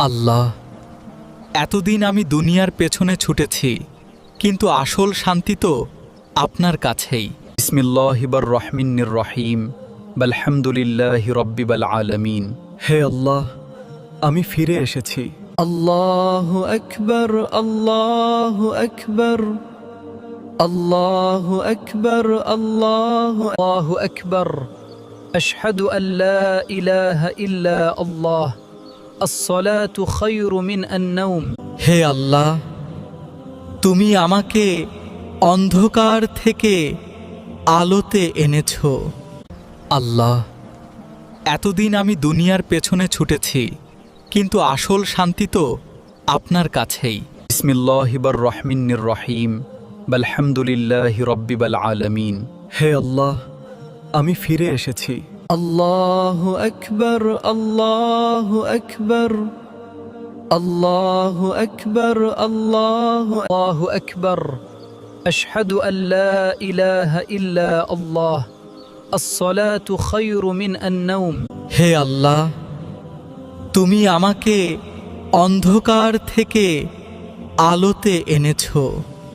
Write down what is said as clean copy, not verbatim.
আল্লাহ, এতদিন আমি দুনিয়ার পেছনে ছুটেছি, কিন্তু আসল শান্তি তো আপনার কাছেই। বিসমিল্লাহির রহমানির রহিম, আলহামদুলিল্লাহি রাব্বিল আলামিন। হে আল্লাহ, আমি ফিরে এসেছি। আল্লাহু আকবার, আল্লাহু আকবার, আল্লাহু আকবার, আল্লাহু আকবার। আশহাদু আল্লা ইলাহা ইল্লা আল্লাহ। আসসালাতু খায়রু মিন আন-নাওম। হে আল্লাহ, তুমি আমাকে অন্ধকার থেকে আলোতে এনেছো। আল্লাহ, এতদিন আমি দুনিয়ার পেছনে ছুটেছি, কিন্তু আসল শান্তি তো আপনার কাছেই। বিসমিল্লাহির রহমানির রহিম, আলহামদুলিল্লাহি রাব্বিল আলামিন। হে আল্লাহ, আমি ফিরে এসেছি। আল্লাহু আকবার, আল্লাহু আকবার, আল্লাহু আকবার, আল্লাহু আকবার। আশহাদু আল্লা ইলাহা ইল্লা আল্লাহ। আসসালাতু খায়রু মিন আন-নাওম। হে আল্লাহ, তুমি আমাকে অন্ধকার থেকে আলোতে এনেছো।